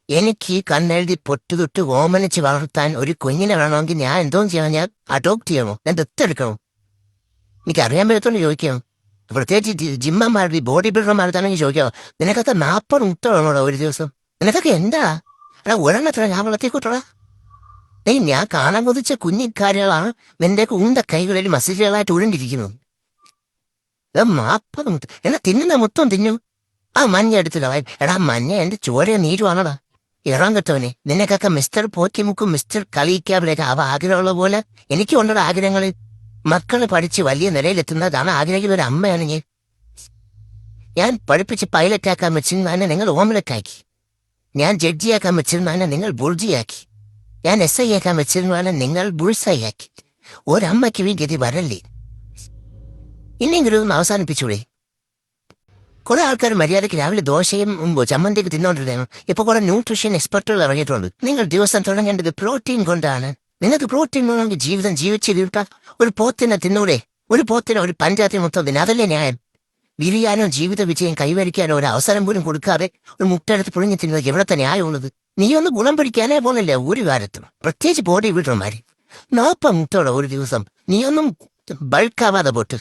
എനിക്ക് ഈ കണ്ണെഴുതി പൊട്ടുതൊട്ട് ഓമനിച്ച് വളർത്താൻ ഒരു കുഞ്ഞിനെ വേണമെങ്കിൽ ഞാൻ എന്തോന്ന് ചെയ്യണം? ഞാൻ അഡോപ്റ്റ് ചെയ്യണോ? ഞാൻ ദത്തെടുക്കണോ? എനിക്കറിയാൻ പറ്റത്തോണ്ട് ചോദിക്കാം. പ്രത്യേകിച്ച് ജിമ്മന്മാരുടെ ബോഡി ബിൽഡർമാർത്താണെങ്കിൽ ചോദിക്കാമോ, നിനക്കൊക്കെ 40 മുട്ട വേണോടാ ഒരു ദിവസം? നിനക്കൊക്കെ എന്താ എടാ ഒരെണ്ണത്ര ഞാൻ വളർത്തിക്കൂട്ടടാ? ഞാൻ കാണാൻ കൊതിച്ച കുഞ്ഞിക്കാരികളാണ് നിന്റെയൊക്കെ ഉണ്ട കൈകളിൽ മസിലുകളായിട്ട് ഉരുണ്ടിരിക്കുന്നത്. 40 മുട്ട എന്നാ തിന്നുന്ന മൊത്തം തിന്നു. ആ മഞ്ഞ എടുത്തില്ല. എടാ മഞ്ഞ എന്റെ ചോരയെ നീരുവാണടാ. ഇറാൻ കെട്ടവനെ, നിനക്കൊക്കെ മിസ്റ്റർ പോറ്റിമുക്കും മിസ്റ്റർ കളിക്കാവിലേക്ക് അവ ആഗ്രഹമുള്ള പോലെ എനിക്കും ഉണ്ടോ ആഗ്രഹങ്ങൾ. മക്കള് പഠിച്ച് വലിയ നിലയിലെത്തുന്നതാണ് ആഗ്രഹിക്കുന്ന ഒരു അമ്മയാണ് ഞാൻ. ഞാൻ പഠിപ്പിച്ച് പൈലറ്റാക്കാൻ വെച്ചിരുന്നാനെ നിങ്ങൾ ഓംലറ്റാക്കി. ഞാൻ ജഡ്ജിയാക്കാൻ വെച്ചിരുന്നാനെ നിങ്ങൾ ബുൾജിയാക്കി. ഞാൻ SI ആക്കാൻ വെച്ചിരുന്നാനെ നിങ്ങൾ ബുൾസൈയാക്കി. ഒരമ്മയ്ക്ക് വേണ്ടി ഇത് വരല്ലേ? ഇനിയെങ്കിലും ഒന്ന് അവസാനിപ്പിച്ചൂടെ? കുറെ ആൾക്കാർ മര്യാദയ്ക്ക് രാവിലെ ദോശയും ചമ്മന്തിയൊക്കെ തിന്നോണ്ടിരുന്നു. ഇപ്പൊ കുറെ ന്യൂട്രീഷൻ എക്സ്പെർട്ടുകൾ ഇറങ്ങിയിട്ടുണ്ട്. നിങ്ങൾ ദിവസം തുടങ്ങേണ്ടത് പ്രോട്ടീൻ കൊണ്ടാണ്. നിങ്ങൾക്ക് പ്രോട്ടീൻ വേണമെങ്കിൽ ജീവിതം ജീവിച്ചിരുത്താൻ ഒരു പോത്തിനെ തിന്നൂടെ? ഒരു പോത്തിനെ ഒരു പഞ്ചായത്തിൽ മൊത്തം തിന്നെ, അതല്ലേ ന്യായം? വിരിയാനോ ജീവിത വിജയം കൈവരിക്കാനോ ഒരു അവസരം പോലും കൊടുക്കാതെ ഒരു മുട്ടെടുത്ത് പുഴുങ്ങി തിന്നത് എവിടത്തെ ന്യായമുള്ളത്? നീ ഒന്ന് ഗുണം പിടിക്കാനേ പോന്നില്ല ഒരു കാര്യത്തും, പ്രത്യേകിച്ച് ബോഡി ബിൽഡർമാര്. 40 മുട്ടോടെ ഒരു ദിവസം. നീ ഒന്നും ബൾക്കാവാതെ പോട്ട്.